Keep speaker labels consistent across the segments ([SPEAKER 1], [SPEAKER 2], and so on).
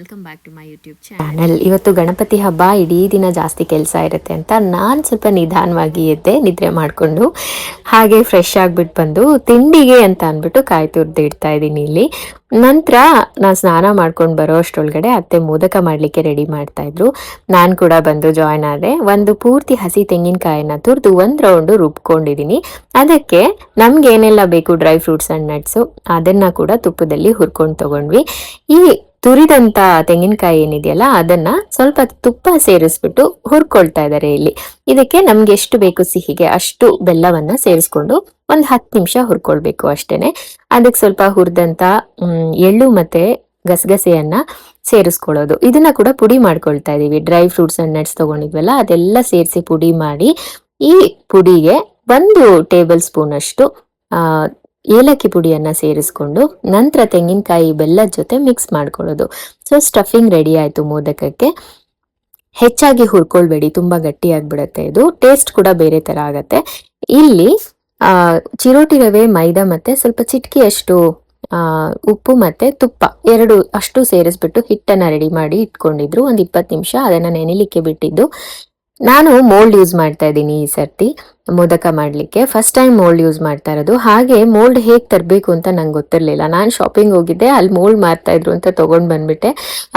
[SPEAKER 1] Welcome back to my YouTube channel. ಇವತ್ತು ಗಣಪತಿ ಹಬ್ಬ, ಇಡೀ ದಿನ ಜಾಸ್ತಿ ಕೆಲಸ ಇರುತ್ತೆ ಅಂತ ನಾನು ಸ್ವಲ್ಪ ನಿಧಾನವಾಗಿ ಎದ್ದೆ, ನಿದ್ರೆ ಮಾಡಿಕೊಂಡು ಹಾಗೆ ಫ್ರೆಶ್ ಆಗಿಬಿಟ್ಟು ಬಂದು ತಿಂಡಿಗೆ ಅಂತ ಅಂದ್ಬಿಟ್ಟು ಕಾಯಿ ತುರ್ದು ಇಡ್ತಾ ಇದ್ದೀನಿ ಇಲ್ಲಿ. ನಂತರ ನಾನು ಸ್ನಾನ ಮಾಡ್ಕೊಂಡು ಬರೋ ಅಷ್ಟರೊಳಗಡೆ ಅತ್ತೆ ಮೋದಕ ಮಾಡಲಿಕ್ಕೆ ರೆಡಿ ಮಾಡ್ತಾ ಇದ್ರು. ನಾನು ಕೂಡ ಬಂದು ಜಾಯ್ನ್ ಆದೆ. ಒಂದು ಪೂರ್ತಿ ಹಸಿ ತೆಂಗಿನಕಾಯಿನ ತುರಿದು ಒಂದು ರೌಂಡು ರುಬ್ಕೊಂಡಿದ್ದೀನಿ. ಅದಕ್ಕೆ ನಮ್ಗೆ ಏನೆಲ್ಲ ಬೇಕು, ಡ್ರೈ ಫ್ರೂಟ್ಸ್ ಆ್ಯಂಡ್ ನಟ್ಸು, ಅದನ್ನು ಕೂಡ ತುಪ್ಪದಲ್ಲಿ ಹುರ್ಕೊಂಡು ತೊಗೊಂಡ್ವಿ. ಈ ತುರಿದಂಥ ತೆಂಗಿನಕಾಯಿ ಏನಿದೆಯಲ್ಲ ಅದನ್ನು ಸ್ವಲ್ಪ ತುಪ್ಪ ಸೇರಿಸ್ಬಿಟ್ಟು ಹುರ್ಕೊಳ್ತಾ ಇದ್ದಾರೆ ಇಲ್ಲಿ. ಇದಕ್ಕೆ ನಮ್ಗೆ ಎಷ್ಟು ಬೇಕು ಸಿಹಿಗೆ ಅಷ್ಟು ಬೆಲ್ಲವನ್ನು ಸೇರಿಸ್ಕೊಂಡು ಒಂದು 10 ನಿಮಿಷ ಹುರ್ಕೊಳ್ಬೇಕು ಅಷ್ಟೇನೆ. ಅದಕ್ಕೆ ಸ್ವಲ್ಪ ಹುರಿದಂಥ ಎಳ್ಳು ಮತ್ತೆ ಗಸಗಸೆಯನ್ನ ಸೇರಿಸ್ಕೊಳ್ಳೋದು. ಇದನ್ನ ಕೂಡ ಪುಡಿ ಮಾಡ್ಕೊಳ್ತಾ ಇದೀವಿ. ಡ್ರೈ ಫ್ರೂಟ್ಸ್ ಅಂಡ್ ನಟ್ಸ್ ತಗೊಂಡಿದ್ವಲ್ಲ ಅದೆಲ್ಲ ಸೇರಿಸಿ ಪುಡಿ ಮಾಡಿ, ಈ ಪುಡಿಗೆ 1 ಟೇಬಲ್ ಸ್ಪೂನ್ ಅಷ್ಟು ಏಲಕ್ಕಿ ಪುಡಿಯನ್ನ ಸೇರಿಸ್ಕೊಂಡು ನಂತರ ತೆಂಗಿನಕಾಯಿ ಬೆಲ್ಲದ ಜೊತೆ ಮಿಕ್ಸ್ ಮಾಡ್ಕೊಳ್ಳೋದು. ಸೊ ಸ್ಟಫಿಂಗ್ ರೆಡಿ ಆಯ್ತು ಮೋದಕಕ್ಕೆ. ಹೆಚ್ಚಾಗಿ ಹುರ್ಕೊಳ್ಬೇಡಿ, ತುಂಬಾ ಗಟ್ಟಿ ಆಗ್ಬಿಡತ್ತೆ. ಇದು ಟೇಸ್ಟ್ ಕೂಡ ಬೇರೆ ತರ ಆಗತ್ತೆ. ಇಲ್ಲಿ ಚಿರೋಟಿ ರವೆ, ಮೈದಾ ಮತ್ತೆ ಸ್ವಲ್ಪ ಚಿಟಕಿಯಷ್ಟು ಉಪ್ಪು ಮತ್ತೆ ತುಪ್ಪ 2 ಅಷ್ಟು ಸೇರಿಸ್ಬಿಟ್ಟು ಹಿಟ್ಟನ್ನ ರೆಡಿ ಮಾಡಿ ಇಟ್ಕೊಂಡಿದ್ರು. ಒಂದು 20 ನಿಮಿಷ ಅದನ್ನ ನೆನೆಲಿಕ್ಕೆ ಬಿಟ್ಟಿದ್ದು. ನಾನು ಮೋಲ್ಡ್ ಯೂಸ್ ಮಾಡ್ತಾ ಇದ್ದೀನಿ ಈ ಸರ್ತಿ ಮೋದಕ ಮಾಡ್ಲಿಕ್ಕೆ. ಫಸ್ಟ್ ಟೈಮ್ ಮೋಲ್ಡ್ ಯೂಸ್ ಮಾಡ್ತಾ ಇರೋದು. ಹಾಗೆ ಮೋಲ್ಡ್ ಹೇಗೆ ತರಬೇಕು ಅಂತ ನಂಗೆ ಗೊತ್ತಿರಲಿಲ್ಲ. ನಾನು ಶಾಪಿಂಗ್ ಹೋಗಿದ್ದೆ, ಅಲ್ಲಿ ಮೋಲ್ಡ್ ಮಾರ್ತಾ ಇದ್ರು ಅಂತ ತಗೊಂಡ್ ಬಂದ್ಬಿಟ್ಟೆ.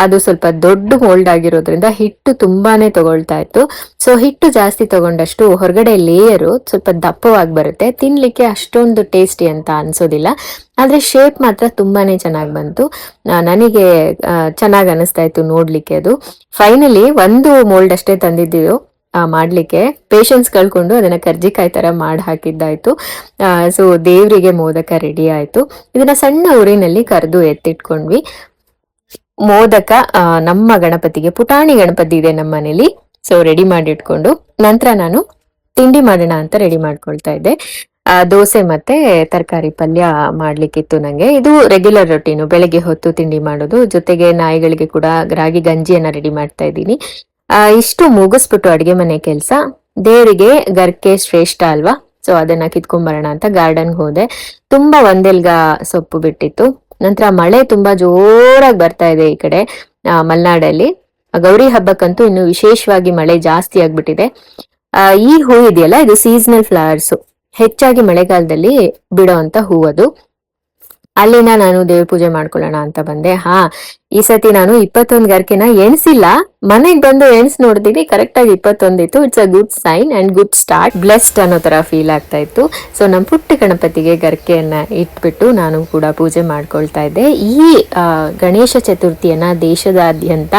[SPEAKER 1] ಅದು ಸ್ವಲ್ಪ ದೊಡ್ಡ ಮೋಲ್ಡ್ ಆಗಿರೋದ್ರಿಂದ ಹಿಟ್ಟು ತುಂಬಾನೇ ತಗೊಳ್ತಾ ಇತ್ತು. ಸೊ ಹಿಟ್ಟು ಜಾಸ್ತಿ ತಗೊಂಡಷ್ಟು ಹೊರಗಡೆ ಲೇಯರು ಸ್ವಲ್ಪ ದಪ್ಪವಾಗಿ ಬರುತ್ತೆ, ತಿನ್ಲಿಕ್ಕೆ ಅಷ್ಟೊಂದು ಟೇಸ್ಟಿ ಅಂತ ಅನ್ಸೋದಿಲ್ಲ. ಆದ್ರೆ ಶೇಪ್ ಮಾತ್ರ ತುಂಬಾನೇ ಚೆನ್ನಾಗಿ ಬಂತು. ನನಗೆ ಚೆನ್ನಾಗಿ ಅನಿಸ್ತಾ ಇತ್ತು ನೋಡ್ಲಿಕ್ಕೆ. ಅದು ಫೈನಲಿ 1 ಮೋಲ್ಡ್ ಅಷ್ಟೇ ತಂದಿದ್ದು ಮಾಡ್ಲಿಕ್ಕೆ. ಪೇಶನ್ಸ್ ಕಳ್ಕೊಂಡು ಅದನ್ನ ಕರ್ಜಿಕಾಯಿ ತರ ಮಾಡಿ ಹಾಕಿದ್ದಾಯ್ತು. ಸೊ ದೇವರಿಗೆ ಮೋದಕ ರೆಡಿ ಆಯ್ತು. ಇದನ್ನ ಸಣ್ಣ ಉರಿನಲ್ಲಿ ಕರೆದು ಎತ್ತಿಟ್ಕೊಂಡ್ವಿ. ಮೋದಕ ನಮ್ಮ ಗಣಪತಿಗೆ, ಪುಟಾಣಿ ಗಣಪತಿ ಇದೆ ನಮ್ಮ ಮನೇಲಿ, ಸೊ ರೆಡಿ ಮಾಡಿ ಇಟ್ಕೊಂಡು ನಂತರ ನಾನು ತಿಂಡಿ ಮಾಡೋಣ ಅಂತ ರೆಡಿ ಮಾಡ್ಕೊಳ್ತಾ ಇದ್ದೆ. ದೋಸೆ ಮತ್ತೆ ತರಕಾರಿ ಪಲ್ಯ ಮಾಡ್ಲಿಕ್ಕಿತ್ತು ನಂಗೆ. ಇದು ರೆಗ್ಯುಲರ್ ರೊಟೀನು, ಬೆಳಗ್ಗೆ ಹೊತ್ತು ತಿಂಡಿ ಮಾಡೋದು. ಜೊತೆಗೆ ನಾಯಿಗಳಿಗೆ ಕೂಡ ರಾಗಿ ಗಂಜಿಯನ್ನ ರೆಡಿ ಮಾಡ್ತಾ ಇದ್ದೀನಿ. ಇಷ್ಟು ಮುಗಿಸ್ಬಿಟ್ಟು ಅಡ್ಗೆ ಮನೆ ಕೆಲಸ, ದೇವರಿಗೆ ಗರ್ಕೆ ಶ್ರೇಷ್ಠ ಅಲ್ವಾ, ಸೊ ಅದನ್ನ ಕಿತ್ಕೊಂಡ್ಬರೋಣ ಅಂತ ಗಾರ್ಡನ್ಗೆ ಹೋದೆ. ತುಂಬಾ ಒಂದೆಲ್ಗ ಸೊಪ್ಪು ಬಿಟ್ಟಿತ್ತು. ನಂತರ ಮಳೆ ತುಂಬಾ ಜೋರಾಗಿ ಬರ್ತಾ ಇದೆ ಈ ಕಡೆ ಮಲೆನಾಡಲ್ಲಿ. ಗೌರಿ ಹಬ್ಬಕ್ಕಂತೂ ಇನ್ನು ವಿಶೇಷವಾಗಿ ಮಳೆ ಜಾಸ್ತಿ ಆಗ್ಬಿಟ್ಟಿದೆ. ಈ ಹೂ ಇದೆಯಲ್ಲ, ಇದು ಸೀಸನಲ್ ಫ್ಲವರ್ಸ್, ಹೆಚ್ಚಾಗಿ ಮಳೆಗಾಲದಲ್ಲಿ ಬಿಡೋ ಅಂತ ಹೂವದು. ಅಲ್ಲಿನ ನಾನು ದೇವ್ರ ಪೂಜೆ ಮಾಡ್ಕೊಳ್ಳೋಣ ಅಂತ ಬಂದೆ. ಈ ಸತಿ ನಾನು 21 ಗರ್ಕೆನ ಎಣ್ಸಿಲ್ಲ, ಮನೆಗ್ ಬಂದು ಎಣ್ಸ್ ನೋಡಿದೀನಿ, ಕರೆಕ್ಟ್ ಆಗಿ 21 ಇತ್ತು. It's a good sign and good start, blessed ಅನ್ನೋ ತರ ಫೀಲ್ ಆಗ್ತಾ ಇತ್ತು. ಸೊ ನಮ್ಮ ಪುಟ್ಟ ಗಣಪತಿಗೆ ಗರ್ಕೆಯನ್ನ ಇಟ್ಬಿಟ್ಟು ನಾನು ಕೂಡ ಪೂಜೆ ಮಾಡ್ಕೊಳ್ತಾ ಇದ್ದೆ. ಈ ಗಣೇಶ ಚತುರ್ಥಿಯನ್ನ ದೇಶದಾದ್ಯಂತ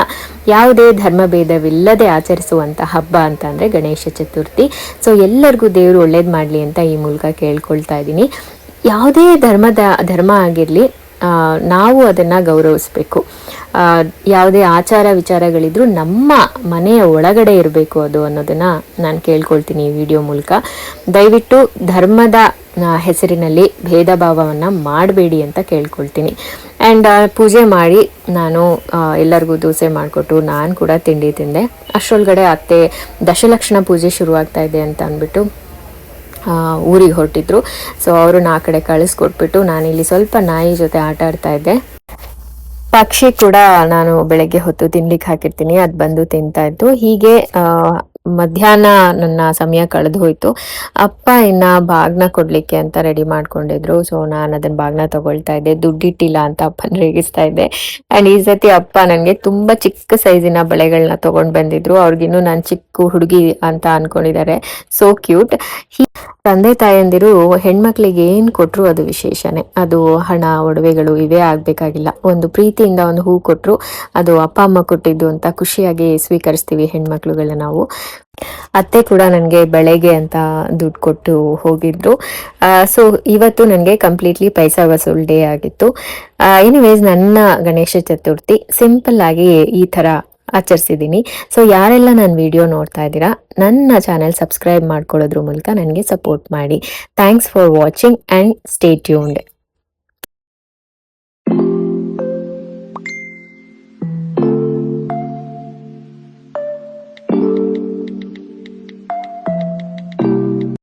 [SPEAKER 1] ಯಾವುದೇ ಧರ್ಮ ಭೇದವಿಲ್ಲದೆ ಆಚರಿಸುವಂತ ಹಬ್ಬ ಅಂತ ಅಂದ್ರೆ ಗಣೇಶ ಚತುರ್ಥಿ. ಸೊ ಎಲ್ಲರಿಗೂ ದೇವರು ಒಳ್ಳೇದ್ ಮಾಡ್ಲಿ ಅಂತ ಈ ಮೂಲಕ ಕೇಳ್ಕೊಳ್ತಾ ಇದ್ದೀನಿ. ಯಾವುದೇ ಧರ್ಮ ಆಗಿರ್ಲಿ, ನಾವು ಅದನ್ನ ಗೌರವಿಸ್ಬೇಕು. ಯಾವುದೇ ಆಚಾರ ವಿಚಾರಗಳಿದ್ರು ನಮ್ಮ ಮನೆಯ ಒಳಗಡೆ ಇರಬೇಕು ಅದು ಅನ್ನೋದನ್ನ ನಾನು ಕೇಳ್ಕೊಳ್ತೀನಿ ಈ ವಿಡಿಯೋ ಮೂಲಕ. ದಯವಿಟ್ಟು ಧರ್ಮದ ಹೆಸರಿನಲ್ಲಿ ಭೇದ ಭಾವವನ್ನ ಮಾಡಬೇಡಿ ಅಂತ ಕೇಳ್ಕೊಳ್ತೀನಿ. ಆ್ಯಂಡ್ ಪೂಜೆ ಮಾಡಿ ನಾನು ಎಲ್ಲರಿಗೂ ದೋಸೆ ಮಾಡಿಕೊಟ್ಟು ನಾನು ಕೂಡ ತಿಂಡಿ ತಿಂದೆ. ಅಷ್ಟರೊಳಗಡೆ ಅತ್ತೆ ದಶಲಕ್ಷಣ ಪೂಜೆ ಶುರುವಾಗ್ತಾ ಇದೆ ಅಂತ ಅಂದ್ಬಿಟ್ಟು ಊರಿಗೆ ಹೊರಟಿದ್ರು. ಸೊ ಅವ್ರನ್ನ ಆ ಕಡೆ ಕಳಿಸ್ಕೊಟ್ಬಿಟ್ಟು ನಾನಿಲ್ಲಿ ಸ್ವಲ್ಪ ನಾಯಿ ಜೊತೆ ಆಟ ಆಡ್ತಾ ಇದ್ದೆ. ಪಕ್ಷಿ ಕೂಡ ನಾನು ಬೆಳಗ್ಗೆ ಹೊತ್ತು ತಿನ್ಲಿಕ್ಕೆ ಹಾಕಿರ್ತೀನಿ, ಅದು ಬಂದು ತಿಂತಾ ಇತ್ತು. ಹೀಗೆ ಮಧ್ಯಾಹ್ನ ನನ್ನ ಸಮಯ ಕಳೆದು ಹೋಯ್ತು. ಅಪ್ಪ ಇನ್ನ ಬಾಗ್ನ ಕೊಡ್ಲಿಕ್ಕೆ ಅಂತ ರೆಡಿ ಮಾಡ್ಕೊಂಡಿದ್ರು. ಸೊ ನಾನು ಅದನ್ನ ಬಾಗ್ನ ತಗೊಳ್ತಾ ಇದ್ದೆ. ದುಡ್ಡಿಟ್ಟಿಲ್ಲ ಅಂತ ಅಪ್ಪನ ರೇಗಿಸ್ತಾ ಇದ್ದೆ. ಅಂಡ್ ಈ ಸತಿ ಅಪ್ಪ ನನಗೆ ತುಂಬಾ ಚಿಕ್ಕ ಸೈಜಿನ ಬಳೆಗಳನ್ನ ತಗೊಂಡ್ ಬಂದಿದ್ರು. ಅವ್ರಿಗಿನ್ನು ನಾನು ಚಿಕ್ಕ ಹುಡುಗಿ ಅಂತ ಅನ್ಕೊಂಡಿದ್ದಾರೆ. So cute. ತಂದೆ ತಾಯಂದಿರು ಹೆಣ್ಮಕ್ಳಿಗೆ ಏನ್ ಕೊಟ್ರು ಅದು ವಿಶೇಷನೇ. ಅದು ಹಣ, ಒಡವೆಗಳು ಇವೇ ಆಗ್ಬೇಕಾಗಿಲ್ಲ. ಒಂದು ಪ್ರೀತಿಯಿಂದ ಒಂದು ಹೂ ಕೊಟ್ರು, ಅದು ಅಪ್ಪ ಅಮ್ಮ ಕೊಟ್ಟಿದ್ದು ಅಂತ ಖುಷಿಯಾಗಿ ಸ್ವೀಕರಿಸ್ತೀವಿ ಹೆಣ್ಮಕ್ಳುಗಳನ್ನ ನಾವು. ಅತ್ತೆ ಕೂಡ ನನಗೆ ಬೆಳೆಗೆ ಅಂತ ದುಡ್ಡು ಕೊಟ್ಟು ಹೋಗಿದ್ರು. ಸೊ ಇವತ್ತು ನನಗೆ ಕಂಪ್ಲೀಟ್ಲಿ ಪೈಸಾ ವಸೂಲ್ ಡೇ ಆಗಿತ್ತು. ಎನಿವೇಸ್, ನನ್ನ ಗಣೇಶ ಚತುರ್ಥಿ ಸಿಂಪಲ್ ಆಗಿ ಈ ತರ ಆಚರಿಸಿದ್ದೀನಿ. ಸೊ ಯಾರೆಲ್ಲ ನನ್ನ ವಿಡಿಯೋ ನೋಡ್ತಾ ಇದ್ದೀರಾ, ನನ್ನ ಚಾನೆಲ್ ಸಬ್ಸ್ಕ್ರೈಬ್ ಮಾಡ್ಕೊಳ್ಳೋದ್ರ ಮೂಲಕ ನನಗೆ ಸಪೋರ್ಟ್ ಮಾಡಿ. Thanks for watching and stay tuned.